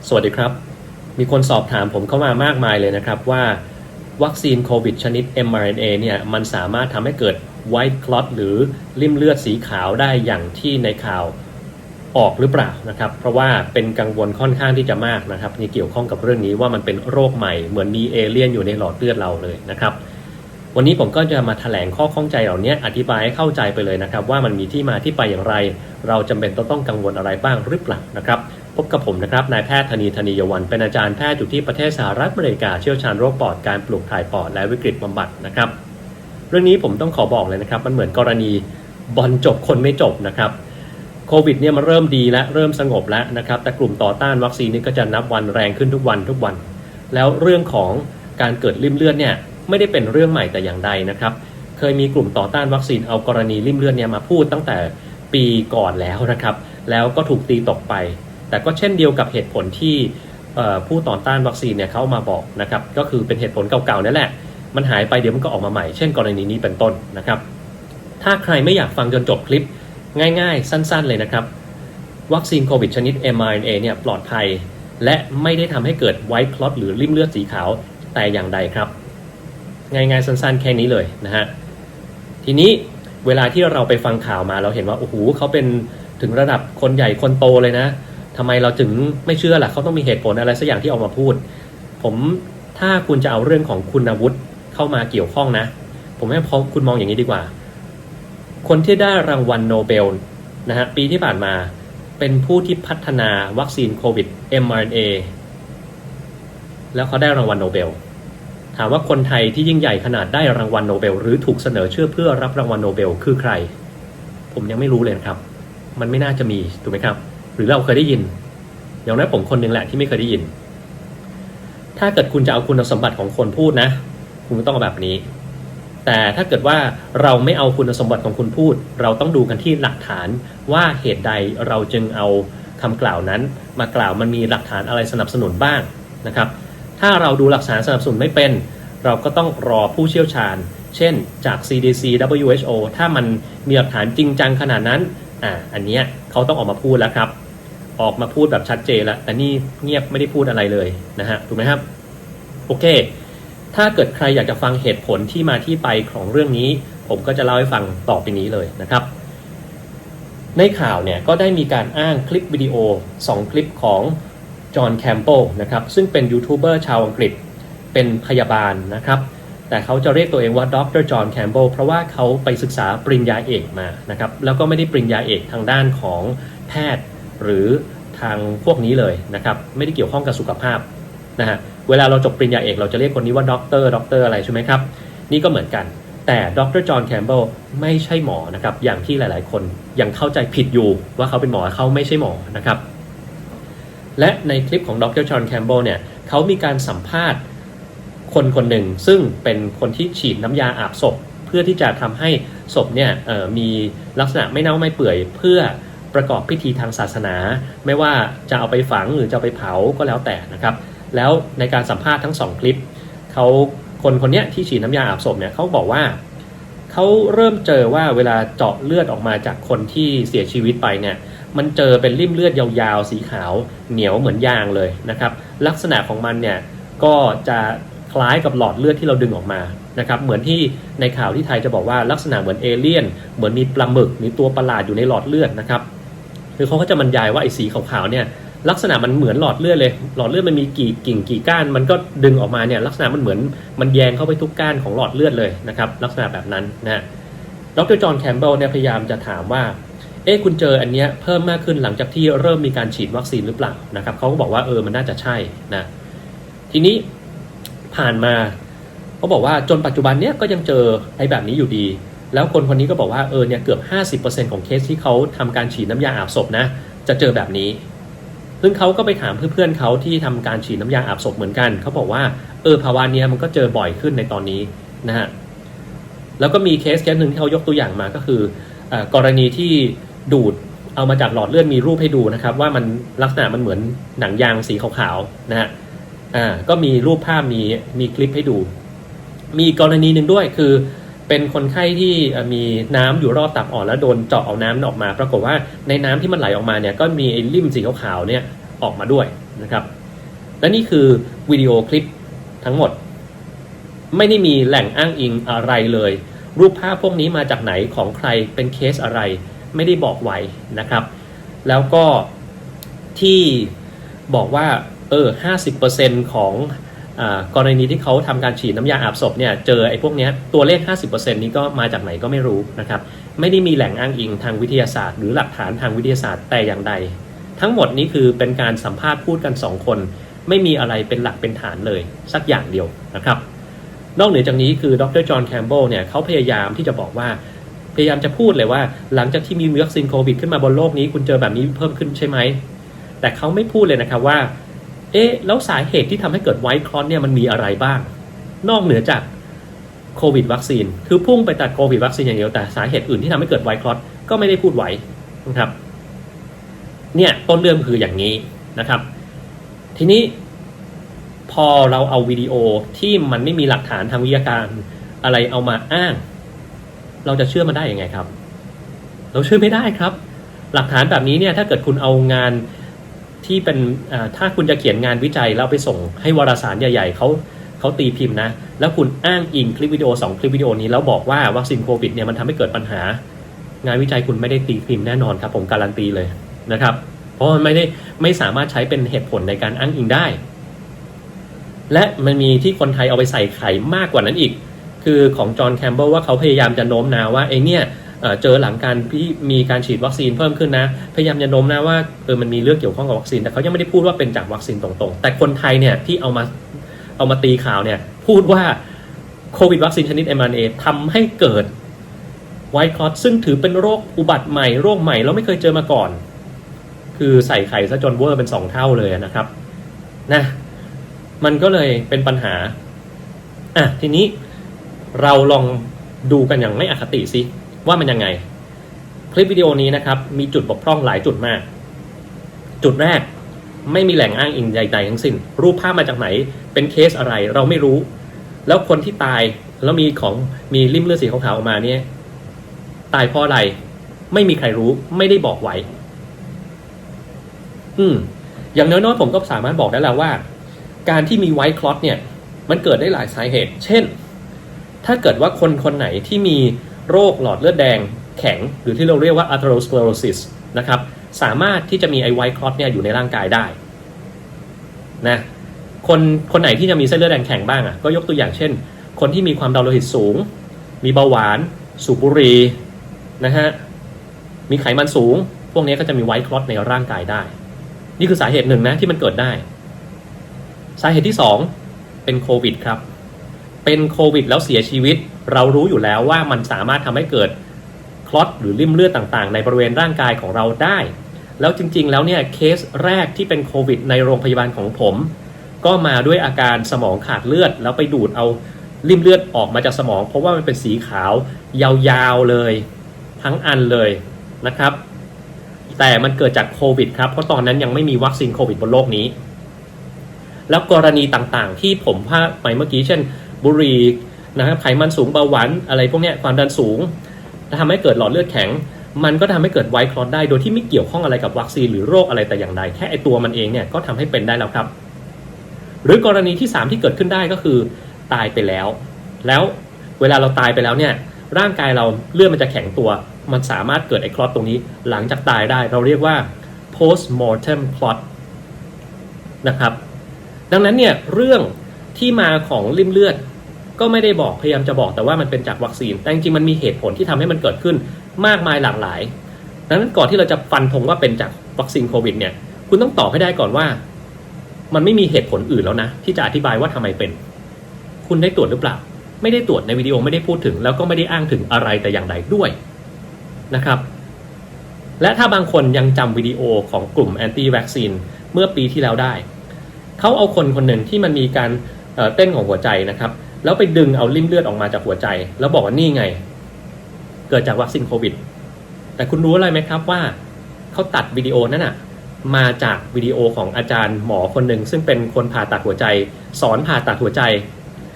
สวัสดีครับมีคนสอบถามผมเข้ามามากมายเลยนะครับว่าวัคซีนโควิดชนิด mRNA เนี่ยมันสามารถทำให้เกิด white clot หรือริ่มเลือดสีขาวได้อย่างที่ในข่าวออกหรือเปล่านะครับเพราะว่าเป็นกังวลค่อนข้างที่จะมากนะครับนี่เกี่ยวข้องกับเรื่องนี้ว่ามันเป็นโรคใหม่เหมือนมีเอเลี่ยนอยู่ในหลอดเลือดเราเลยนะครับวันนี้ผมก็จะมาแถลงข้อข้องใจเหล่านี้อธิบายให้เข้าใจไปเลยนะครับว่ามันมีที่มาที่ไปอย่างไรเราจำเป็นต้องกังวลอะไรบ้างหรือเปล่านะครับพบกับผมนะครับนายแพทย์ธนียวันเป็นอาจารย์แพทย์อยู่ที่ประเทศสหรัฐอเมริกาเชี่ยวชาญโรคปอดการปลูกถ่ายปอดและวิกฤตบำบัดนะครับเรื่องนี้ผมต้องขอบอกเลยนะครับมันเหมือนกรณีบอลจบคนไม่จบนะครับโควิดเนี่ยมันเริ่มดีและเริ่มสงบแล้วนะครับแต่กลุ่มต่อต้านวัคซีนนี่ก็จะนับวันแรงขึ้นทุกวันแล้วเรื่องของการเกิดริ่มเลือดเนี่ยไม่ได้เป็นเรื่องใหม่แต่อย่างใดนะครับเคยมีกลุ่มต่อต้านวัคซีนเอากรณีริ่มเลือดเนี่ยมาพูดตั้งแต่ปีก่อนแล้วนะครับแล้วก็ถูกตีตกไปแต่ก็เช่นเดียวกับเหตุผลที่ผู้ต่อต้านวัคซีนเนี่ยเขามาบอกนะครับก็คือเป็นเหตุผลเก่าๆนั่นแหละมันหายไปเดี๋ยวมันก็ออกมาใหม่เช่นกรณีนี้เป็นต้นนะครับถ้าใครไม่อยากฟังจนจบคลิปง่ายๆสั้นๆเลยนะครับวัคซีนโควิดชนิด mRNA เนี่ยปลอดภัยและไม่ได้ทำให้เกิด white clot หรือริ่มเลือดสีขาวแต่อย่างใดครับง่ายๆสั้นๆแค่นี้เลยนะฮะทีนี้เวลาที่เราไปฟังข่าวมาเราเห็นว่าโอ้โหเขาเป็นถึงระดับคนใหญ่คนโตเลยนะทำไมเราถึงไม่เชื่อล่ะเขาต้องมีเหตุผลอะไรสักอย่างที่ออกมาพูดถ้าคุณจะเอาเรื่องของคุณวุฒิเข้ามาเกี่ยวข้องนะผมให้คุณมองอย่างนี้ดีกว่าคนที่ได้รางวัลโนเบลนะฮะปีที่ผ่านมาเป็นผู้ที่พัฒนาวัคซีนโควิด mRNA แล้วเขาได้รางวัลโนเบลถามว่าคนไทยที่ยิ่งใหญ่ขนาดได้รางวัลโนเบลหรือถูกเสนอชื่อเพื่อรับรางวัลโนเบลคือใครผมยังไม่รู้เลยครับมันไม่น่าจะมีถูกไหมครับหรือเราเคยได้ยินอย่างนั้นผมคนหนึ่งแหละที่ไม่เคยได้ยินถ้าเกิดคุณจะเอาคุณสมบัติของคนพูดนะคุณก็ต้องเอาแบบนี้แต่ถ้าเกิดว่าเราไม่เอาคุณสมบัติของคุณพูดเราต้องดูกันที่หลักฐานว่าเหตุใดเราจึงเอาคำกล่าวนั้นมากล่าวมันมีหลักฐานอะไรสนับสนุนบ้างนะครับถ้าเราดูหลักฐานสนับสนุนไม่เป็นเราก็ต้องรอผู้เชี่ยวชาญเช่นจาก CDC WHO ถ้ามันมีหลักฐานจริงจังขนาดนั้นอันเนี้ยเขาต้องออกมาพูดแล้วครับออกมาพูดแบบชัดเจนแล้วแต่นี่เงียบไม่ได้พูดอะไรเลยนะฮะถูกไหมครับโอเคถ้าเกิดใครอยากจะฟังเหตุผลที่มาที่ไปของเรื่องนี้ผมก็จะเล่าให้ฟังต่อไปนี้เลยนะครับในข่าวเนี่ยก็ได้มีการอ้างคลิปวิดีโอ2คลิปของจอห์นแคมเปิลนะครับซึ่งเป็นยูทูบเบอร์ชาวอังกฤษเป็นพยาบาลนะครับแต่เขาจะเรียกตัวเองว่าดร.จอห์นแคมเปิลเพราะว่าเขาไปศึกษาปริญญาเอกมานะครับแล้วก็ไม่ได้ปริญญาเอกทางด้านของแพทย์หรือทางพวกนี้เลยนะครับไม่ได้เกี่ยวข้องกับสุขภาพนะฮะเวลาเราจบปริญญาเอกเราจะเรียกคนนี้ว่าด็อกเตอร์อะไรใช่ไหมครับนี่ก็เหมือนกันแต่ดร.จอห์นแคมเปิลไม่ใช่หมอนะครับอย่างที่หลายๆคนยังเข้าใจผิดอยู่ว่าเขาเป็นหมอเขาไม่ใช่หมอนะครับและในคลิปของดร.จอห์นแคมเปิลเนี่ยเขามีการสัมภาษณ์คนหนึ่งซึ่งเป็นคนที่ฉีดน้ำยาอาบศพเพื่อที่จะทำให้ศพเนี่ยมีลักษณะไม่เน่าไม่เปื่อยเพื่อประกอบพิธีทางศาสนาไม่ว่าจะเอาไปฝังหรือจะเอาไปเผาก็แล้วแต่นะครับแล้วในการสัมภาษณ์ทั้ง2คลิปคนนี้ที่ฉีดน้ำยาอาบศพเนี่ยเขาบอกว่าเขาเริ่มเจอว่าเวลาเจาะเลือดออกมาจากคนที่เสียชีวิตไปเนี่ยมันเจอเป็นริ่มเลือดยาวๆสีขาวเหนียวเหมือนยางเลยนะครับลักษณะของมันเนี่ยก็จะคล้ายกับหลอดเลือดที่เราดึงออกมานะครับเหมือนที่ในข่าวที่ไทยจะบอกว่าลักษณะเหมือนเอเลี่ยนเหมือนมีปลาหมึกมีตัวประหลาดอยู่ในหลอดเลือดนะครับคือเขาก็จะบรรยายว่าไอ้สีขาวๆเนี่ยลักษณะมันเหมือนหลอดเลือดเลยหลอดเลือดมันมีกี่กิ่งกี่ก้านมันก็ดึงออกมาเนี่ยลักษณะมันเหมือนมันแยงเข้าไปทุกก้านของหลอดเลือดเลยนะครับลักษณะแบบนั้นนะดร.จอห์นแคมเปิลเนี่ยพยายามจะถามว่าคุณเจออันเนี้ยเพิ่มมากขึ้นหลังจากที่เริ่มมีการฉีดวัคซีนหรือเปล่านะครับเขาก็บอกว่ามันน่าจะใช่นะทีนี้ผ่านมาเขาบอกว่าจนปัจจุบันเนี้ยก็ยังเจอไอ้แบบนี้อยู่ดีแล้วคนนี้ก็บอกว่าเนี่ยเกือบ 50% ของเคสที่เขาทำการฉีดน้ำยาอาบศพนะจะเจอแบบนี้ซึ่งเขาก็ไปถามเพื่อนๆเขาที่ทำการฉีดน้ำยาอาบศพเหมือนกันเขาบอกว่าภาวะนี้มันก็เจอบ่อยขึ้นในตอนนี้นะฮะแล้วก็มีเคสหนึ่งที่เขายกตัวอย่างมาก็คือกรณีที่ดูดเอามาจากหลอดเลือดมีรูปให้ดูนะครับว่ามันลักษณะมันเหมือนหนังยางสีขาวๆนะฮะก็มีรูปภาพมีคลิปให้ดูมีกรณีหนึ่งด้วยคือเป็นคนไข้ที่มีน้ำอยู่รอบตับอ่อนแล้วโดนเจาะเอาน้ำออกมาปรากฏว่าในน้ำที่มันไหลออกมาเนี่ยก็มีไอ้ริ่มสีขาวๆเนี่ยออกมาด้วย นะครับและนี่คือวิดีโอคลิปทั้งหมดไม่ได้มีแหล่งอ้างอิงอะไรเลยรูปภาพพวกนี้มาจากไหนของใครเป็นเคสอะไรไม่ได้บอกไว้นะครับแล้วก็ที่บอกว่า50% ของกรณีที่เขาทำการฉีดน้ำยาอาบศพเนี่ยเจอไอ้พวกนี้ตัวเลข 50% นี้ก็มาจากไหนก็ไม่รู้นะครับไม่ได้มีแหล่งอ้างอิงทางวิทยาศาสตร์หรือหลักฐานทางวิทยาศาสตร์แต่อย่างใดทั้งหมดนี้คือเป็นการสัมภาษณ์พูดกัน2คนไม่มีอะไรเป็นหลักเป็นฐานเลยสักอย่างเดียวนะครับนอกเหนือจากนี้คือดร.จอห์นแคมเบลเนี่ยเขาพยายามที่จะบอกว่าพยายามจะพูดเลยว่าหลังจากที่มีวัคซีนโควิดขึ้นมาบนโลกนี้คุณเจอแบบนี้เพิ่มขึ้นใช่ไหมแต่เขาไม่พูดเลยนะครับว่าแล้วสาเหตุที่ทำให้เกิดไวท์คลอตเนี่ยมันมีอะไรบ้างนอกเหนือจากโควิดวัคซีนคือพุ่งไปตัดโควิดวัคซีนอย่างเดียวแต่สาเหตุอื่นที่ทำให้เกิดไวท์คลอตก็ไม่ได้พูดไว้นะครับเนี่ยต้นเรื่องคืออย่างนี้นะครับทีนี้พอเราเอาวิดีโอที่มันไม่มีหลักฐานทางวิทยาการอะไรเอามาอ้างเราจะเชื่อมันได้ยังไงครับเราเชื่อไม่ได้ครับหลักฐานแบบนี้เนี่ยถ้าเกิดคุณเอางานที่เป็นถ้าคุณจะเขียนงานวิจัยแล้วไปส่งให้วารสารใหญ่ๆเขาตีพิมพ์นะแล้วคุณอ้างอิงคลิปวิดีโอ2คลิปวิดีโอนี้แล้วบอกว่าวัคซีนโควิดเนี่ยมันทำให้เกิดปัญหางานวิจัยคุณไม่ได้ตีพิมพ์แน่นอนครับผมการันตีเลยนะครับเพราะมันไม่สามารถใช้เป็นเหตุผลในการอ้างอิงได้และมันมีที่คนไทยเอาไปใส่ไข่มากกว่านั้นอีกคือของจอห์นแคมเบลว่าเขาพยายามจะโน้มน้าวว่าเนี่ยเจอหลังการที่มีการฉีดวัคซีนเพิ่มขึ้นนะพยายามจะโน้มน้าวว่ามันมีเรื่องเกี่ยวข้องกับวัคซีนแต่เขายังไม่ได้พูดว่าเป็นจากวัคซีนตรงๆแต่คนไทยเนี่ยที่เอามาตีข่าวเนี่ยพูดว่าโควิดวัคซีนชนิด mRNA ทำให้เกิดไวท์คลอตซึ่งถือเป็นโรคอุบัติใหม่โรคใหม่เราไม่เคยเจอมาก่อนคือใส่ไข่ซะจนเวอร์เป็น2เท่าเลยนะครับนะมันก็เลยเป็นปัญหาทีนี้เราลองดูกันอย่างไม่อคติสิว่ามันยังไงคลิปวิดีโอนี้นะครับมีจุดบกพร่องหลายจุดมากจุดแรกไม่มีแหล่งอ้างอิงใดๆทั้งสิ้นรูปภาพมาจากไหนเป็นเคสอะไรเราไม่รู้แล้วคนที่ตายแล้วมีริ่มเลือดสีขาวๆออกมาเนี่ยตายเพราะอะไรไม่มีใครรู้ไม่ได้บอกไว้อย่างน้อยๆผมก็สามารถบอกได้แล้วว่าการที่มีไวท์คลอตเนี่ยมันเกิดได้หลายสาเหตุเช่นถ้าเกิดว่าคนไหนที่มีโรคหลอดเลือดแดงแข็งหรือที่เราเรียกว่า atherosclerosis นะครับสามารถที่จะมีไอไวท์คลอตเนี่ยอยู่ในร่างกายได้นะคนไหนที่จะมีเส้นเลือดแดงแข็งบ้างก็ยกตัวอย่างเช่นคนที่มีความดันโลหิตสูงมีเบาหวานสูบบุหรี่นะฮะมีไขมันสูงพวกนี้ก็จะมีไวท์คลอตในร่างกายได้นี่คือสาเหตุหนึ่งนะที่มันเกิดได้สาเหตุที่2เป็นโควิดครับเป็นโควิดแล้วเสียชีวิตเรารู้อยู่แล้วว่ามันสามารถทำให้เกิดคลอตหรือริ่มเลือดต่างๆในบริเวณร่างกายของเราได้แล้วจริงๆแล้วเนี่ยเคสแรกที่เป็นโควิดในโรงพยาบาลของผมก็มาด้วยอาการสมองขาดเลือดแล้วไปดูดเอาริ่มเลือดออกมาจากสมองเพราะว่ามันเป็นสีขาวยาวๆเลยทั้งอันเลยนะครับแต่มันเกิดจากโควิดครับเพราะตอนนั้นยังไม่มีวัคซีนโควิดบนโลกนี้แล้วกรณีต่างๆที่ผมพาไปเมื่อกี้เช่นบุหรี่นะครับไขมันสูงเบาหวานอะไรพวกนี้ความดันสูงทำให้เกิดหลอดเลือดแข็งมันก็ทำให้เกิดไวท์คลอตได้โดยที่ไม่เกี่ยวข้องอะไรกับวัคซีนหรือโรคอะไรแต่อย่างใดแค่ไอตัวมันเองเนี่ยก็ทำให้เป็นได้แล้วครับหรือกรณีที่3ที่เกิดขึ้นได้ก็คือตายไปแล้วเวลาเราตายไปแล้วเนี่ยร่างกายเราเลือดมันจะแข็งตัวมันสามารถเกิดไอคลอตตรงนี้หลังจากตายได้เราเรียกว่า post mortem clot นะครับดังนั้นเนี่ยเรื่องที่มาของริ่มเลือดก็ไม่ได้บอกพยายามจะบอกแต่ว่ามันเป็นจากวัคซีนแต่จริงๆมันมีเหตุผลที่ทำให้มันเกิดขึ้นมากมายหลากหลายดังนั้นก่อนที่เราจะฟันธงว่าเป็นจากวัคซีนโควิดเนี่ยคุณต้องตอบให้ได้ก่อนว่ามันไม่มีเหตุผลอื่นแล้วนะที่จะอธิบายว่าทำไมเป็นคุณได้ตรวจหรือเปล่าไม่ได้ตรวจในวิดีโอไม่ได้พูดถึงแล้วก็ไม่ได้อ้างถึงอะไรแต่อย่างใดด้วยนะครับและถ้าบางคนยังจำวิดีโอของกลุ่มแอนตี้วัคซีนเมื่อปีที่แล้วได้เขาเอาคนหนึ่งที่มันมีการเต้นของหัวใจนะครับแล้วไปดึงเอาริ่มเลือดออกมาจากหัวใจแล้วบอกว่านี่ไงเกิดจากวัคซีนโควิดแต่คุณรู้อะไรไหมครับว่าเขาตัดวิดีโอนั้นมาจากวิดีโอของอาจารย์หมอคนหนึ่งซึ่งเป็นคนผ่าตัดหัวใจสอนผ่าตัดหัวใจ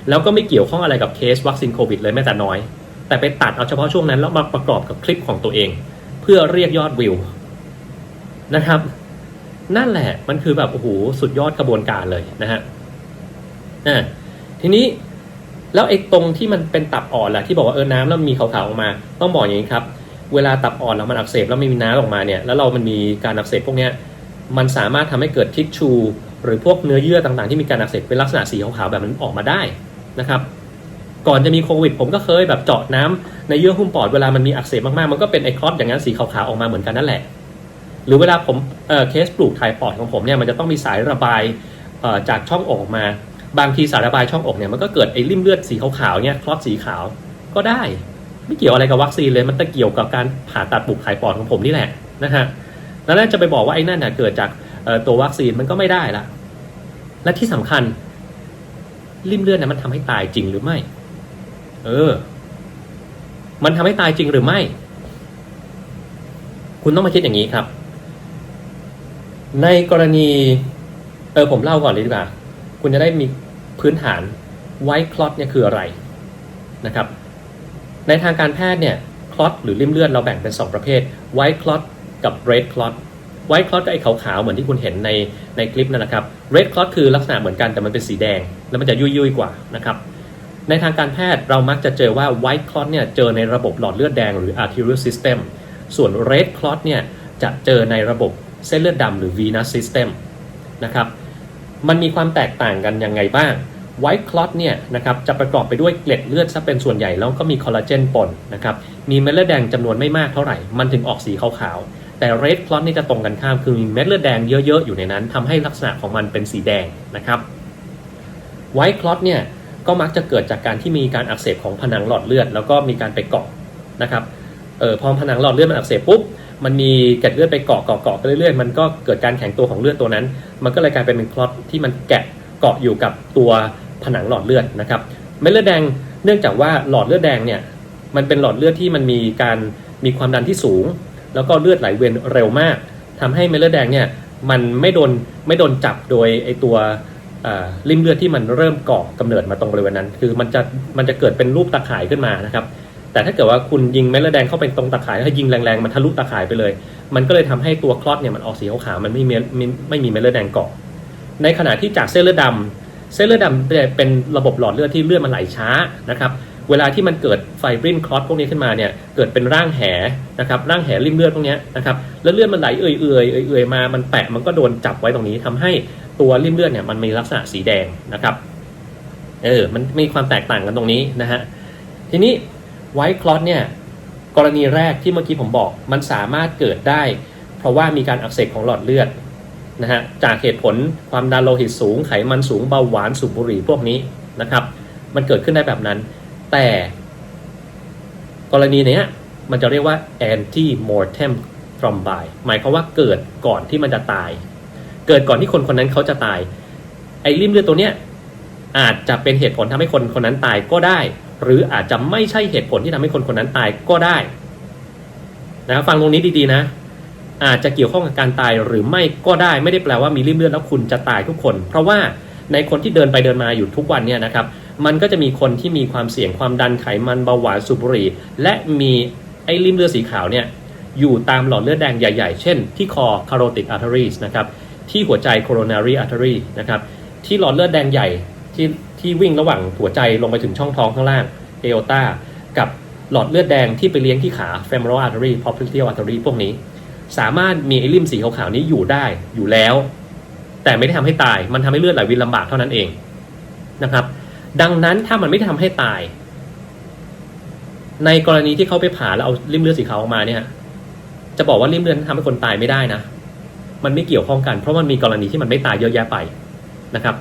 แล้วก็ไม่เกี่ยวข้องอะไรกับเคสวัคซีนโควิดเลยแม้แต่น้อยแต่ไปตัดเอาเฉพาะช่วงนั้นแล้วมาประกอบกับคลิปของตัวเองเพื่อเรียกยอดวิวนะครับ นั่นแหละมันคือแบบโอ้โหสุดยอดกระบวนการเลยนะฮะทีนี้แล้วไอ้ตรงที่มันเป็นตับอ่อนแหละที่บอกว่าน้ำแล้วมีขาวๆออกมาต้องบอกอย่างนี้ครับเวลาตับอ่อนแล้วมันอักเสบแล้วไม่มีน้ำออกมาเนี่ยแล้วมันมีการอักเสบพวกเนี้ยมันสามารถทำให้เกิดทิชชูหรือพวกเนื้อเยื่อต่างๆที่มีการอักเสบเป็นลักษณะสีขาวๆแบบนั้นออกมาได้นะครับก่อนจะมีโควิดผมก็เคยแบบเจาะน้ำในเยื่อหุ้มปอดเวลามันมีอักเสบมากๆมันก็เป็นไอคลอตอย่างนั้นสีขาวๆออกมาเหมือนกันนั่นแหละหรือเวลาผมเคสปลูกถ่ายปอดของผมเนี่ยมันจะต้องมีสายระบายจากช่องอกออกมาบางทีสายระบายช่องอกเนี่ยมันก็เกิดไอ้ริ่มเลือดสีขาวๆเนี่ยคลอตสีขาวก็ได้ไม่เกี่ยวอะไรกับวัคซีนเลยมันจะเกี่ยวกับการผ่าตัดปลูกถ่ายปอดของผมนี่แหละนะฮะแล้วจะไปบอกว่าไอ้นั่นน่ะเกิดจากตัววัคซีนมันก็ไม่ได้ละและที่สำคัญริ่มเลือดเนี่ยมันทำให้ตายจริงหรือไม่มันทำให้ตายจริงหรือไม่คุณต้องมาคิดอย่างนี้ครับในกรณีผมเล่าก่อนเลยดีกว่าคุณจะได้มีพื้นฐานไวท์คลอตเนี่ยคืออะไรนะครับในทางการแพทย์เนี่ยคลอตหรือริ่มเลือดเราแบ่งเป็น2ประเภทไวท์คลอตกับเรดคลอตไวท์คลอตก็ไอ้ขาวๆเหมือนที่คุณเห็นในคลิปนั่นแหละครับเรดคลอตคือลักษณะเหมือนกันแต่มันเป็นสีแดงแล้วมันจะยุ่ยๆกว่านะครับในทางการแพทย์เรามักจะเจอว่าไวท์คลอตเนี่ยเจอในระบบหลอดเลือดแดงหรือ arterial system ส่วน red clot เนี่ยจะเจอในระบบเส้นเลือดดำหรือ venous system นะครับมันมีความแตกต่างกันยังไงบ้าง white clot เนี่ยนะครับจะประกอบไปด้วยเกล็ดเลือดซะเป็นส่วนใหญ่แล้วก็มีคอลลาเจนปนนะครับมีเม็ดเลือดแดงจำนวนไม่มากเท่าไหร่มันถึงออกสีขาวๆแต่ red clot นี่จะตรงกันข้ามคือมีเม็ดเลือดแดงเยอะๆอยู่ในนั้นทำให้ลักษณะของมันเป็นสีแดงนะครับ white clot เนี่ยก็มักจะเกิดจากการที่มีการอักเสบของผนังหลอดเลือดแล้วก็มีการไปเกาะนะครับพอผนังหลอดเลือดมันอักเสบปุ๊บมันมีเกล็ดเลือดไปเกาะไปเรื่อยๆมันก็เกิดการแข็งตัวของเลือดตัวนั้นมันก็เลยกลายเป็นคลอตที่มันเกาะอยู่กับตัวผนังหลอดเลือดนะครับเม็ดเลือดแดงเนื่องจากว่าหลอดเลือดแดงเนี่ยมันเป็นหลอดเลือดที่มันมีความดันที่สูงแล้วก็เลือดไหลเวียนเร็วมากทำให้เม็ดเลือดแดงเนี่ยมันไม่โดนจับโดยไอตัวริ่มเลือดที่มันเริ่มเกาะกำเนิดมาตรงบริเวณนั้นคือมันจะเกิดเป็นรูปตาข่ายขึ้นมานะครับแต่ถ้าเกิดว่าคุณยิงเม็ดเลือดแดงเข้าไปตรงตาข่ายให้ยิงแรงๆมันทะลุตาข่ายไปเลยมันก็เลยทำให้ตัวคลอตเนี่ยมันออกสีขาวๆมันไม่มีเม็ดเลือดแดงเกาะในขณะที่จากเส้นเลือดดำเป็นระบบหลอดเลือดที่เลือดมันไหลช้านะครับเวลาที่มันเกิดไฟบรินคลอตพวกนี้ขึ้นมาเนี่ยเกิดเป็นร่างแหนะครับร่างแหริ่มเลือดพวกนี้นะครับแล้วเลือดมันไหลเอื่อยมามันแปะมันก็โดนจับไว้ตรงนี้ทำให้ตัวริ่มเลือดเนี่ยมันมีลักษณะสีแดงนะครับมันมีความแตกต่างกันตรงนี้นะฮะทีนี้ไวท์คลอตเนี่ยกรณีแรกที่เมื่อกี้ผมบอกมันสามารถเกิดได้เพราะว่ามีการอักเสบของหลอดเลือดนะฮะจากเหตุผลความดันโลหิตสูงไขมันสูงเบาหวานสูบบุหรี่พวกนี้นะครับมันเกิดขึ้นได้แบบนั้นแต่กรณีนี้มันจะเรียกว่า anti mortem thrombi หมายความว่าเกิดก่อนที่มันจะตายเกิดก่อนที่คนนั้นเขาจะตายไอ้ริ่มเลือดตัวเนี้ยอาจจะเป็นเหตุผลทำให้คนนั้นตายก็ได้หรืออาจจะไม่ใช่เหตุผลที่ทำให้คนนั้นตายก็ได้นะฟังตรงนี้ดีๆนะอาจจะเกี่ยวข้องกับการตายหรือไม่ก็ได้ไม่ได้แปลว่ามีริ่มเลือดแล้วคุณจะตายทุกคนเพราะว่าในคนที่เดินไปเดินมาอยู่ทุกวันเนี่ยนะครับมันก็จะมีคนที่มีความเสี่ยงความดันไขมันเบาหวานสูบบุหรี่และมีไอ้ริ่มเลือดสีขาวเนี่ยอยู่ตามหลอดเลือดแดงใหญ่ๆเช่นที่คอ carotid arteries นะครับที่หัวใจ coronary artery นะครับที่หลอดเลือดแดงใหญ่ที่วิ่งระหว่างหัวใจลงไปถึงช่องท้องข้างล่าง aorta กับหลอดเลือดแดงที่ไปเลี้ยงที่ขา femoral artery popliteal artery พวกนี้สามารถมีไอ้ริ่มสีขาวๆนี้อยู่ได้อยู่แล้วแต่ไม่ได้ทำให้ตายมันทำให้เลือดไหลเวียนลำบากเท่านั้นเองนะครับดังนั้นถ้ามันไม่ทำให้ตายในกรณีที่เขาไปผ่าแล้วเอาริ่มเลือดสีขาวออกมาเนี่ยจะบอกว่าริ่มเลือดทำให้คนตายไม่ได้นะมันไม่เกี่ยวข้องกันเพราะมันมีกรณีที่มันไม่ตายเยอะแยะไปนะครับ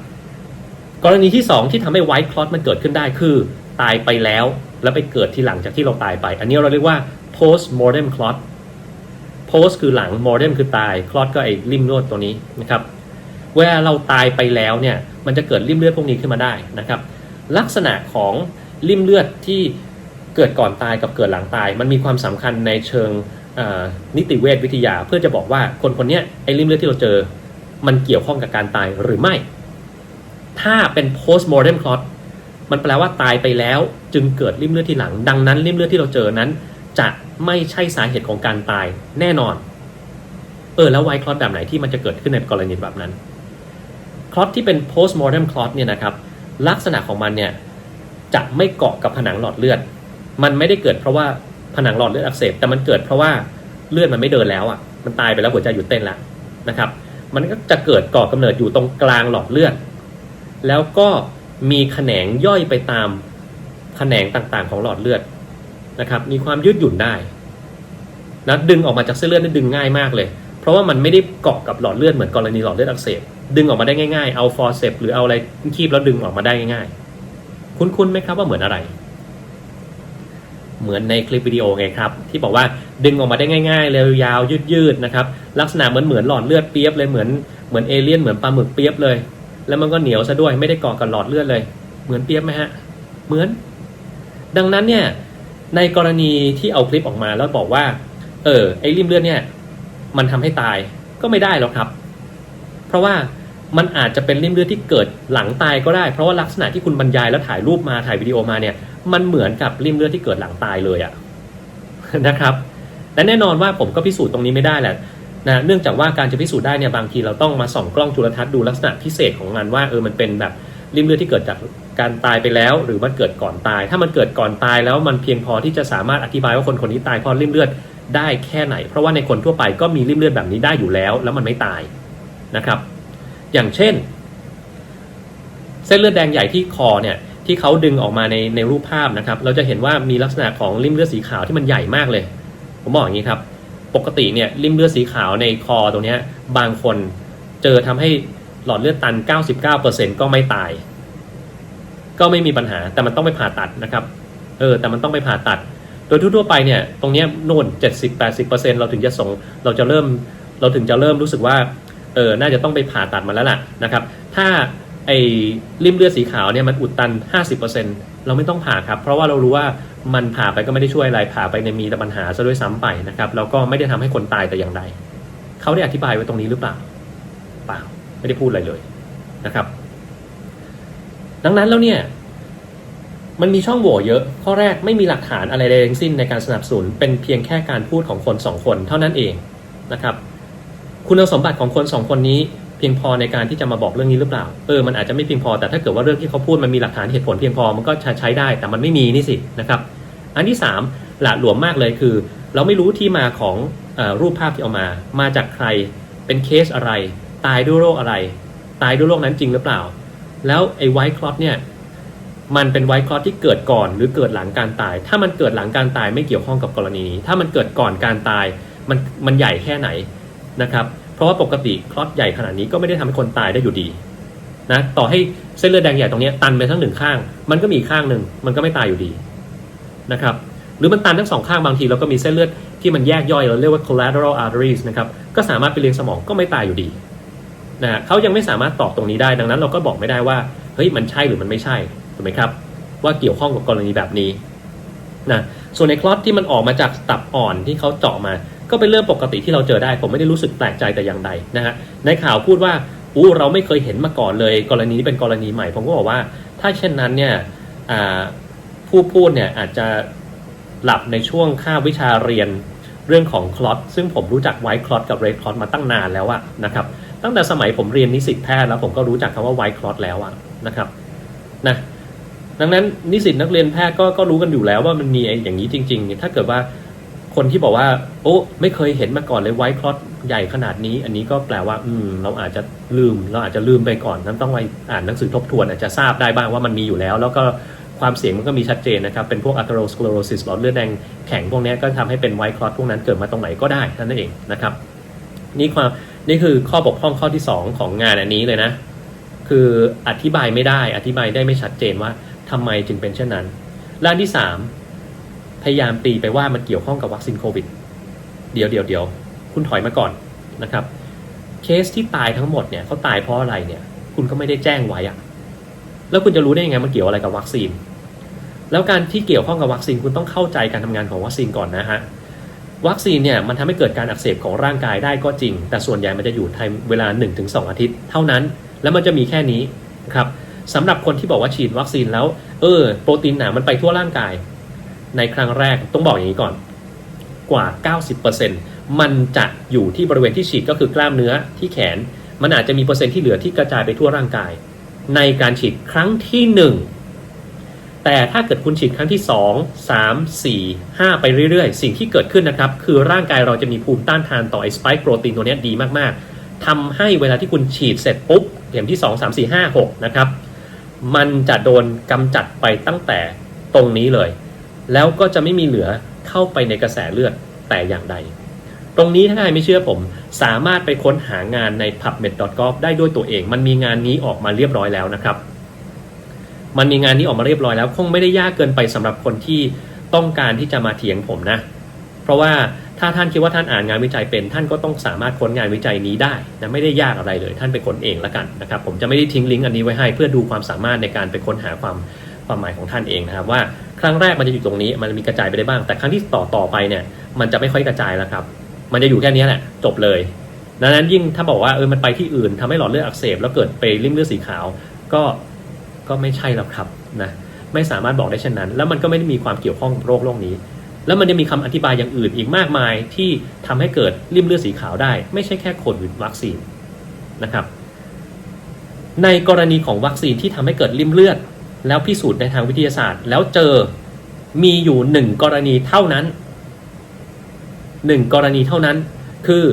กรณีที่2ที่ทำให้ไวท์คลอตมันเกิดขึ้นได้คือตายไปแล้วไปเกิดที่หลังจากที่เราตายไปอันนี้เราเรียกว่า post mortem clot post คือหลัง mortem คือตาย clot ก็ไอ้ริ่มเลือดตัวนี้นะครับเวลาเราตายไปแล้วเนี่ยมันจะเกิดริ่มเลือดพวกนี้ขึ้นมาได้นะครับลักษณะของริ่มเลือดที่เกิดก่อนตายกับเกิดหลังตายมันมีความสำคัญในเชิงนิติเวชวิทยาเพื่อจะบอกว่าคนนี้ไอ้ริ่มเลือดที่เราเจอมันเกี่ยวข้องกับการตายหรือไม่ถ้าเป็น post mortem clot มันแปลว่าตายไปแล้วจึงเกิดริ่มเลือดที่หลังดังนั้นริ่มเลือดที่เราเจอนั้นจะไม่ใช่สาเหตุของการตายแน่นอน แล้วไวท์คลอตแบบไหนที่มันจะเกิดขึ้นในกรณีแบบนั้นคลอตที่เป็น postmortem clot เนี่ยนะครับลักษณะของมันเนี่ยจะไม่เกาะกับผนังหลอดเลือดมันไม่ได้เกิดเพราะว่าผนังหลอดเลือดอักเสบแต่มันเกิดเพราะว่าเลือดมันไม่เดินแล้วมันตายไปแล้วหัวใจหยุดเต้นแล้วนะครับมันก็จะเกิดก่อกำเนิดอยู่ตรงกลางหลอดเลือดแล้วก็มีแขนงย่อยไปตามแขนงต่างๆของหลอดเลือดนะครับมีความยืดหยุ่นได้นะดึงออกมาจากเส้นเลือดนี่ดึงง่ายมากเลยเพราะว่ามันไม่ได้เกาะกับหลอดเลือดเหมือนกรณีหลอดเลือดอักเสบดึงออกมาได้ง่ายๆเอาฟอร์เซปหรือเอาอะไรคีบแล้วดึงออกมาได้ง่ายๆคุ้นๆไหมครับว่าเหมือนอะไรเหมือนในคลิปวิดีโอไงครับที่บอกว่าดึงออกมาได้ง่ายๆเร็วยาวยืดๆนะครับลักษณะเหมือนหลอดเลือดเปียบเลยเหมือนเอเลี่ยนเหมือนปลาหมึกเปียบเลยแล้วมันก็เหนียวซะด้วยไม่ได้เกาะกับหลอดเลือดเลยเหมือนเปียบไหมฮะเหมือนดังนั้นเนี่ยในกรณีที่เอาคลิปออกมาแล้วบอกว่าไอ้ริ่มเลือดเนี่ยมันทำให้ตายก็ไม่ได้หรอกครับเพราะว่ามันอาจจะเป็นริ่มเลือดที่เกิดหลังตายก็ได้เพราะว่าลักษณะที่คุณบรรยายแล้วถ่ายรูปมาถ่ายวิดีโอมาเนี่ยมันเหมือนกับริ่มเลือดที่เกิดหลังตายเลยนะครับและแน่นอนว่าผมก็พิสูจน์ตรงนี้ไม่ได้แหละนะเนื่องจากว่าการจะพิสูจน์ได้เนี่ยบางทีเราต้องมาส่องกล้องจุลทรรศน์ดูลักษณะพิเศษของมันว่ามันเป็นแบบริ่มเลือดที่เกิดจากการตายไปแล้วหรือมันเกิดก่อนตายถ้ามันเกิดก่อนตายแล้วมันเพียงพอที่จะสามารถอธิบายว่าคนนี้ตายเพราะริ่มเลือดได้แค่ไหนเพราะว่าในคนทั่วไปก็มีริ่มเลือดแบบนี้ได้อยู่แล้วมันไม่ตายนะครับอย่างเช่นเส้นเลือดแดงใหญ่ที่คอเนี่ยที่เขาดึงออกมาในรูปภาพนะครับเราจะเห็นว่ามีลักษณะของริ่มเลือดสีขาวที่มันใหญ่มากเลยผมบอกอย่างนี้ครับปกติเนี่ยริ่มเลือดสีขาวในคอตรงนี้บางคนเจอทำให้หลอดเลือดตัน 99% ก็ไม่ตายก็ไม่มีปัญหาแต่มันต้องไปผ่าตัดนะครับแต่มันต้องไปผ่าตัดโดยทั่วไปเนี่ยตรงนี้โน่น 70-80% เราถึงจะเริ่มรู้สึกว่าน่าจะต้องไปผ่าตัดมาแล้วล่ะนะครับถ้าไอ้ริ่มเลือดสีขาวเนี่ยมันอุดตัน 50% เราไม่ต้องผ่าครับเพราะว่าเรารู้ว่ามันผ่าไปก็ไม่ได้ช่วยอะไรผ่าไปเนี่ยมีแต่ปัญหาซะด้วยซ้ำไปนะครับแล้วก็ไม่ได้ทำให้คนตายแต่อย่างใดเขาได้อธิบายไว้ตรงนี้หรือเปล่าเปล่าไม่ได้พูดอะไรเลยนะครับดังนั้นแล้วเนี่ยมันมีช่องโหว่เยอะข้อแรกไม่มีหลักฐานอะไรใดทั้งสิ้นในการสนับสนุนเป็นเพียงแค่การพูดของคน2คนเท่านั้นเองนะครับคุณสมบัติของคน2คนนี้เพียงพอในการที่จะมาบอกเรื่องนี้หรือเปล่ามันอาจจะไม่เพียงพอแต่ถ้าเกิดว่าเรื่องที่เขาพูดมันมีหลักฐานเหตุผลเพียงพอมันก็ใช้ได้แต่มันไม่มีนี่สินะครับอันที่3หละหลวมมากเลยคือเราไม่รู้ที่มาของรูปภาพที่เอามาจากใครเป็นเคสอะไรตายด้วยโรคอะไรตายด้วยโรคนั้นจริงหรือเปล่าแล้วไอ้ไวท์คลอตเนี่ยมันเป็นไวท์คลอตที่เกิดก่อนหรือเกิดหลังการตายถ้ามันเกิดหลังการตายไม่เกี่ยวข้องกับกรณีนี้ถ้ามันเกิดก่อนการตายมันใหญ่แค่ไหนนะครับเพราะว่าปกติคลอตใหญ่ขนาดนี้ก็ไม่ได้ทำให้คนตายได้อยู่ดีนะต่อให้เส้นเลือดแดงใหญ่ตรงนี้ตันไปทั้ง1ข้างมันก็มีอีกข้างหนึ่งมันก็ไม่ตายอยู่ดีนะครับหรือมันตันทั้ง2ข้างบางทีเราก็มีเส้นเลือดที่มันแยกย่อยเราเรียกว่า collateral arteries นะครับก็สามารถไปเลี้ยงสมองก็ไม่ตายอยู่ดีนะเขายังไม่สามารถตอบตรงนี้ได้ดังนั้นเราก็บอกไม่ได้ว่าเฮ้ยมันใช่หรือมันไม่ใช่ถูกไหมครับว่าเกี่ยวข้องกับกรณีแบบนี้นะส่วนในคลอตที่มันออกมาจากตับอ่อนที่เขาเจาะมาก็เป็นเรื่องปกติที่เราเจอได้ผมไม่ได้รู้สึกแปลกใจแต่อย่างใดนะฮะในข่าวพูดว่าเราไม่เคยเห็นมาก่อนเลยกรณีนี้เป็นกรณีใหม่ผมก็บอกว่าถ้าเช่นนั้นเนี่ยผู้พูดเนี่ยอาจจะหลับในช่วงคาบวิชาเรียนเรื่องของคลอตซึ่งผมรู้จักไวท์คลอตกับเรดคลอตมาตั้งนานแล้วนะครับตั้งแต่สมัยผมเรียนนิสิตแพทย์แล้วผมก็รู้จักคำว่าไวท์คลอตแล้วนะครับนะดังนั้นนิสิตนักเรียนแพทย์ก็รู้กันอยู่แล้วว่ามันมีอย่างนี้จริงๆถ้าเกิดว่าคนที่บอกว่าไม่เคยเห็นมาก่อนเลยไวท์คลอตใหญ่ขนาดนี้อันนี้ก็แปลว่าเราอาจจะลืมไปก่อนนั้นต้องไปอ่านหนังสือทบทวนอาจจะทราบได้บ้างว่ามันมีอยู่แล้วแล้วก็ความเสี่ยงมันก็มีชัดเจนนะครับเป็นพวก atherosclerosis หลอดเลือดแดงแข็งพวกนี้ก็ทำให้เป็นไวท์คลอตพวกนั้นเกิดมาตรงไหนก็ได้นั่นเองนะครับนี่คือข้อบกพร่องข้อที่2ของงานอันนี้เลยนะคืออธิบายได้ไม่ชัดเจนว่าทำไมจึงเป็นเช่นนั้นและที่3พยายามตีไปว่ามันเกี่ยวข้องกับวัคซีนโควิดเดี๋ยวคุณถอยมาก่อนนะครับเคสที่ตายทั้งหมดเนี่ยเขาตายเพราะอะไรเนี่ยคุณก็ไม่ได้แจ้งไว้แล้วคุณจะรู้ได้ยังไงมันเกี่ยวอะไรกับวัคซีนแล้วการที่เกี่ยวข้องกับวัคซีนคุณต้องเข้าใจการทำงานของวัคซีนก่อนนะฮะวัคซีนเนี่ยมันทำให้เกิดการอักเสบของร่างกายได้ก็จริงแต่ส่วนใหญ่มันจะอยู่ในเวลา 1-2 อาทิตย์เท่านั้นแล้วมันจะมีแค่นี้ครับสำหรับคนที่บอกว่าฉีดวัคซีนแล้วโปรตีนหนามันไปทั่วร่างกายในครั้งแรกต้องบอกอย่างนี้ก่อนกว่า 90% มันจะอยู่ที่บริเวณที่ฉีดก็คือกล้ามเนื้อที่แขนมันอาจจะมีเปอร์เซ็นต์ที่เหลือที่กระจายไปทั่วร่างกายในการฉีดครั้งที่1แต่ถ้าเกิดคุณฉีดครั้งที่2 3 4 5ไปเรื่อยๆสิ่งที่เกิดขึ้นนะครับคือร่างกายเราจะมีภูมิต้านทานต่อไอ้สไปค์โปรตีนตัวนี้ดีมากๆทำให้เวลาที่คุณฉีดเสร็จปุ๊บเข็มที่2 3 4 5 6นะครับมันจะโดนกำจัดไปตั้งแต่ตรงนี้เลยแล้วก็จะไม่มีเหลือเข้าไปในกระแสเลือดแต่อย่างใดตรงนี้ถ้าใครไม่เชื่อผมสามารถไปค้นหางานใน pubmed.gov ได้ด้วยตัวเองมันมีงานนี้ออกมาเรียบร้อยแล้วนะครับมันมีงานนี้ออกมาเรียบร้อยแล้วคงไม่ได้ยากเกินไปสำหรับคนที่ต้องการที่จะมาเถียงผมนะเพราะว่าถ้าท่านคิดว่าท่านอ่านงานวิจัยเป็นท่านก็ต้องสามารถค้นงานวิจัยนี้ได้นะไม่ได้ยากอะไรเลยท่านไปค้นเองละกันนะครับผมจะไม่ได้ทิ้งลิงก์อันนี้ไว้ให้เพื่อดูความสามารถในการไปค้นหาความหมายของท่านเองนะครับว่าครั้งแรกมันจะอยู่ตรงนี้มันมีกระจายไปได้บ้างแต่ครั้งที่ต่อไปเนี่ยมันจะไม่ค่อยกระจายแล้วครับมันจะอยู่แค่นี้แหละจบเลยดังนั้นยิ่งถ้าบอกว่ามันไปที่อื่นทำให้หลอดเลือดอักเสบแล้วเกิดไปริ่มเลือดสีขาวก็ไม่ใช่แล้วครับนะไม่สามารถบอกได้เช่นนั้นแล้วมันก็ไม่ได้มีความเกี่ยวข้องกับโรคนี้แล้วมันจะมีคำอธิบายอย่างอื่นอีกมากมายที่ทำให้เกิดริ่มเลือดสีขาวได้ไม่ใช่แค่โควิดวัคซีนนะครับในกรณีของวัคซีนที่ทำให้เกิดริ่มเลือดแล้วพิสูจน์ในทางวิทยาศาสตร์แล้วเจอมีอยู่1กรณีเท่านั้น1กรณีเท่านั้นคือ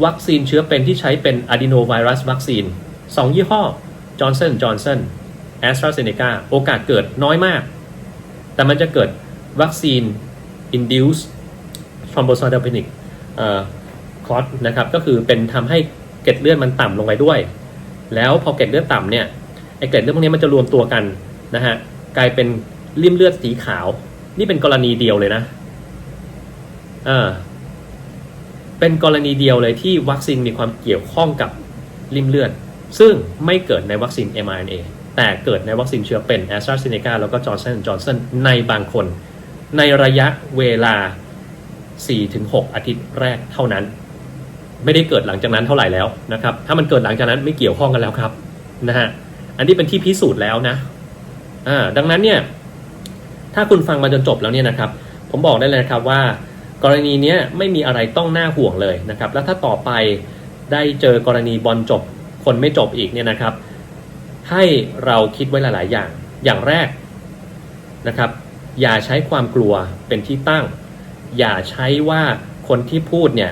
วัคซีนเชื้อเป็นที่ใช้เป็น adenovirus วัคซีน2ยี่ห้อ Johnson Johnson AstraZeneca โอกาสเกิดน้อยมากแต่มันจะเกิดวัคซีน induced thrombocytopenic clot นะครับก็คือเป็นทำให้เกล็ดเลือดมันต่ำลงไปด้วยแล้วพอเกล็ดเลือดต่ำเนี่ยไอ้เกล็ดเลือดพวกนี้มันจะรวมตัวกันนะฮะกลายเป็นริ่มเลือดสีขาวนี่เป็นกรณีเดียวเลยนะเป็นกรณีเดียวเลยที่วัคซีนมีความเกี่ยวข้องกับริ่มเลือดซึ่งไม่เกิดในวัคซีน mRNA แต่เกิดในวัคซีนเชื้อเป็น AstraZeneca แล้วก็ Johnson Johnson ในบางคนในระยะเวลา 4-6 อาทิตย์แรกเท่านั้นไม่ได้เกิดหลังจากนั้นเท่าไหร่แล้วนะครับถ้ามันเกิดหลังจากนั้นไม่เกี่ยวข้องกันแล้วครับนะฮะอันนี้เป็นที่พิสูจน์แล้วนะดังนั้นเนี่ยถ้าคุณฟังมาจนจบแล้วเนี่ยนะครับผมบอกได้เลยครับว่ากรณีนี้ไม่มีอะไรต้องน่าห่วงเลยนะครับแล้วถ้าต่อไปได้เจอกรณีบอลจบคนไม่จบอีกเนี่ยนะครับให้เราคิดไว้หลายๆอย่างแรกนะครับอย่าใช้ความกลัวเป็นที่ตั้งอย่าใช้ว่าคนที่พูดเนี่ย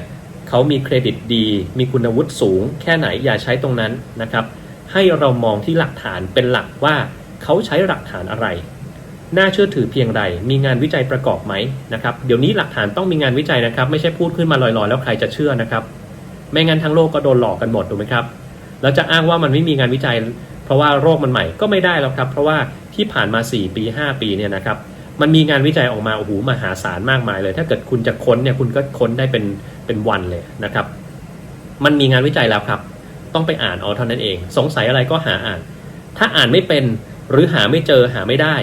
เขามีเครดิตดีมีคุณวุฒิสูงแค่ไหนอย่าใช้ตรงนั้นนะครับให้เรามองที่หลักฐานเป็นหลักว่าเขาใช้หลักฐานอะไรน่าเชื่อถือเพียงใดมีงานวิจัยประกอบไหมนะครับเดี๋ยวนี้หลักฐานต้องมีงานวิจัยนะครับไม่ใช่พูดขึ้นมาลอยๆแล้วใครจะเชื่อนะครับไม่งั้นทั้งโลกก็โดนหลอกกันหมดถูกไหมครับแล้วจะอ้างว่ามันไม่มีงานวิจัยเพราะว่าโรคมันใหม่ก็ไม่ได้แล้วครับเพราะว่าที่ผ่านมา4ปี5ปีเนี่ยนะครับมันมีงานวิจัยออกมาโอ้โหมหาศาลมากมายเลยถ้าเกิดคุณจะค้นเนี่ยคุณก็ค้นได้เป็นวันเลยนะครับมันมีงานวิจัยแล้วครับต้องไปอ่านเอาเท่านั้นเองสงสัยอะไรก็หาอ่านถ้าอ่านไม่เป็นหรือหาไม่เจอหาไม่ได้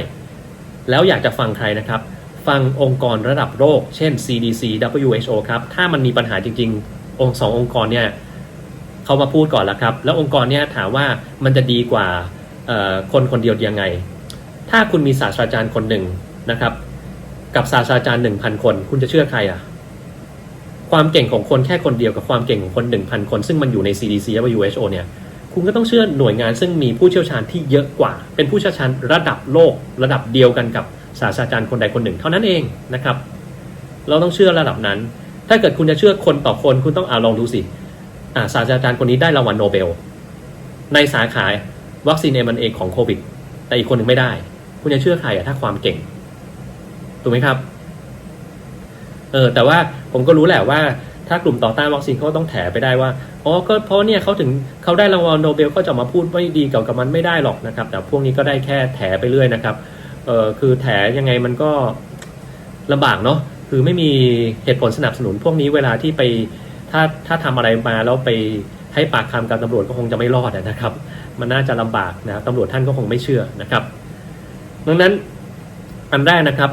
แล้วอยากจะฟังใครนะครับฟังองค์กรระดับโลกเช่น CDC WHO ครับถ้ามันมีปัญหาจริงๆองค์กรเนี่ยเขามาพูดก่อนแล้วครับแล้วองค์กรเนี่ยถามว่ามันจะดีกว่าคนเดียวยังไงถ้าคุณมีศาสตราจารย์คนหนึ่งนะครับกับศาสตราจารย์ 1,000 คนคุณจะเชื่อใครความเก่งของคนแค่คนเดียวกับความเก่งของคน 1,000 คนซึ่งมันอยู่ใน CDC WHO เนี่ยคุณก็ต้องเชื่อหน่วยงานซึ่งมีผู้เชี่ยวชาญที่เยอะกว่าเป็นผู้เชี่ยวชาญระดับโลกระดับเดียวกันกับศาสตราจารย์คนใดคนหนึ่งเท่านั้นเองนะครับเราต้องเชื่อระดับนั้นถ้าเกิดคุณจะเชื่อคนต่อคนคุณต้องลองดูสิศาสตราจารย์คนนี้ได้รางวัลโนเบลในสาขาวัคซีนmRNAของโควิดแต่อีกคนหนึ่งไม่ได้คุณจะเชื่อใครถ้าความเก่งถูกไหมครับแต่ว่าผมก็รู้แหละว่าถ้ากลุ่มต่อต้านวัคซีนเขาต้องแถไปได้ว่าก็เพราะเนี่ยเขาได้รางวัลโนเบลก็จะมาพูดไม่ดีกับมันไม่ได้หรอกนะครับแต่พวกนี้ก็ได้แค่แถไปเรื่อยนะครับคือแถยังไงมันก็ลำบากเนาะคือไม่มีเหตุผลสนับสนุนพวกนี้เวลาที่ไปถ้าทำอะไรมาแล้วไปให้ปากคำกับตำรวจก็คงจะไม่รอดนะครับมันน่าจะลำบากนะตำรวจท่านก็คงไม่เชื่อนะครับดังนั้นอันแรกนะครับ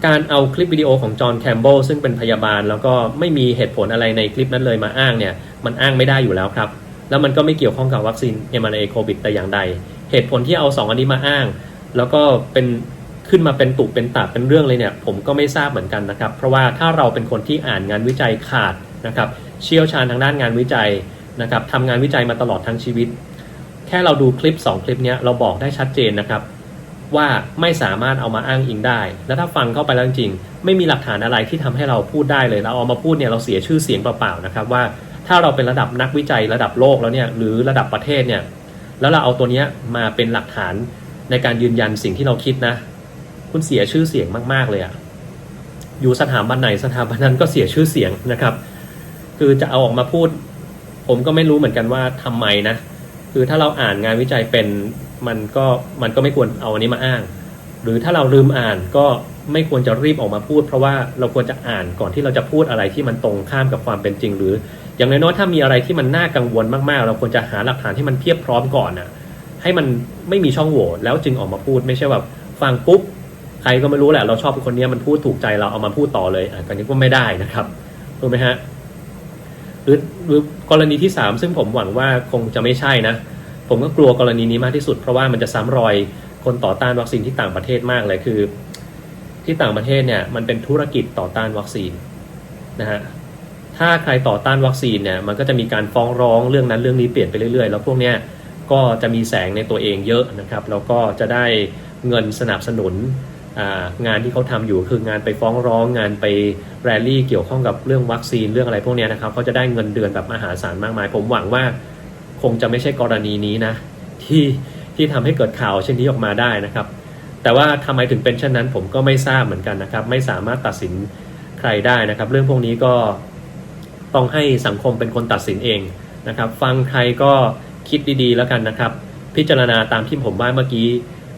การเอาคลิปวิดีโอของจอห์นแคมเบลซึ่งเป็นพยาบาลแล้วก็ไม่มีเหตุผลอะไรในคลิปนั้นเลยมาอ้างเนี่ยมันอ้างไม่ได้อยู่แล้วครับแล้วมันก็ไม่เกี่ยวข้องกับวัคซีนmRNA โควิดแต่อย่างใดเหตุผลที่เอา2อันนี้มาอ้างแล้วก็เป็น ขึ้นมาเป็นตุเป็นตาเป็นเรื่องเลยเนี่ยผมก็ไม่ทราบเหมือนกันนะครับเพราะว่าถ้าเราเป็นคนที่อ่านงานวิจัยขาดนะครับเชี่ยวชาญทางด้านงานวิจัยนะครับทำงานวิจัยมาตลอดทั้งชีวิตแค่เราดูคลิป2คลิปนี้เราบอกได้ชัดเจนนะครับว่าไม่สามารถเอามาอ้างอิงได้และถ้าฟังเข้าไปแล้วจริงๆไม่มีหลักฐานอะไรที่ทำให้เราพูดได้เลยเราเอามาพูดเนี่ยเราเสียชื่อเสียงเปล่าๆนะครับว่าถ้าเราเป็นระดับนักวิจัยระดับโลกแล้วเนี่ยหรือระดับประเทศเนี่ยแล้วเราเอาตัวนี้มาเป็นหลักฐานในการยืนยันสิ่งที่เราคิดนะคุณเสียชื่อเสียงมากๆเลยอะอยู่สถาบันไหนสถาบันนั้นก็เสียชื่อเสียงนะครับคือจะเอาออกมาพูดผมก็ไม่รู้เหมือนกันว่าทำไมนะคือถ้าเราอ่านงานวิจัยเป็นมันก็ไม่ควรเอาอันนี้มาอ้างหรือถ้าเราลืมอ่านก็ไม่ควรจะรีบออกมาพูดเพราะว่าเราควรจะอ่านก่อนที่เราจะพูดอะไรที่มันตรงข้ามกับความเป็นจริงหรืออย่างน้อยๆถ้ามีอะไรที่มันน่ากังวลมากๆเราควรจะหาหลักฐานที่มันเพียบพร้อมก่อนนะให้มันไม่มีช่องโหว่แล้วจึงออกมาพูดไม่ใช่แบบฟังปุ๊บใครก็ไม่รู้แหละเราชอบคนนี้มันพูดถูกใจเราเอามาพูดต่อเลยกันนี้ก็ไม่ได้นะครับถูกไหมฮะหรือกรณีที่3ซึ่งผมหวังว่าคงจะไม่ใช่นะผมก็กลัวกรณีนี้มากที่สุดเพราะว่ามันจะซ้ำรอยคนต่อต้านวัคซีนที่ต่างประเทศมากเลยคือที่ต่างประเทศเนี่ยมันเป็นธุรกิจต่อต้านวัคซีนนะฮะถ้าใครต่อต้านวัคซีนเนี่ยมันก็จะมีการฟ้องร้องเรื่องนั้นเรื่องนี้เปลี่ยนไปเรื่อยๆแล้วพวกเนี้ยก็จะมีแสงในตัวเองเยอะนะครับแล้วก็จะได้เงินสนับสนุนงานที่เขาทำอยู่คืองานไปฟ้องร้องงานไปแรลลี่เกี่ยวข้องกับเรื่องวัคซีนเรื่องอะไรพวกนี้นะครับเขาจะได้เงินเดือนแบบมหาศาลมากมายผมหวังว่าคงจะไม่ใช่กรณีนี้นะที่ทำให้เกิดข่าวเช่นนี้ออกมาได้นะครับแต่ว่าทำไมถึงเป็นเช่นนั้นผมก็ไม่ทราบเหมือนกันนะครับไม่สามารถตัดสินใครได้นะครับเรื่องพวกนี้ก็ต้องให้สังคมเป็นคนตัดสินเองนะครับฟังใครก็คิดดีๆแล้วกันนะครับพิจารณาตามที่ผมว่าเมื่อกี้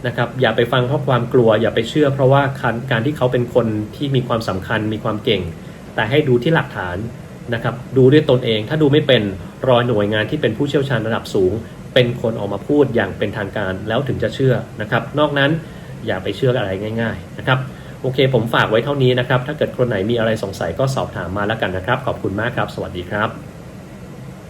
นะครับอย่าไปฟังเพราะความกลัวอย่าไปเชื่อเพราะว่าการที่เขาเป็นคนที่มีความสำคัญมีความเก่งแต่ให้ดูที่หลักฐานนะครับดูด้วยตนเองถ้าดูไม่เป็นรอหน่วยงานที่เป็นผู้เชี่ยวชาญระดับสูงเป็นคนออกมาพูดอย่างเป็นทางการแล้วถึงจะเชื่อนะครับนอกนั้นอย่าไปเชื่ออะไรง่ายๆนะครับโอเคผมฝากไว้เท่านี้นะครับถ้าเกิดคนไหนมีอะไรสงสัยก็สอบถามมาแล้วกันนะครับขอบคุณมากครับสวัสดีครับ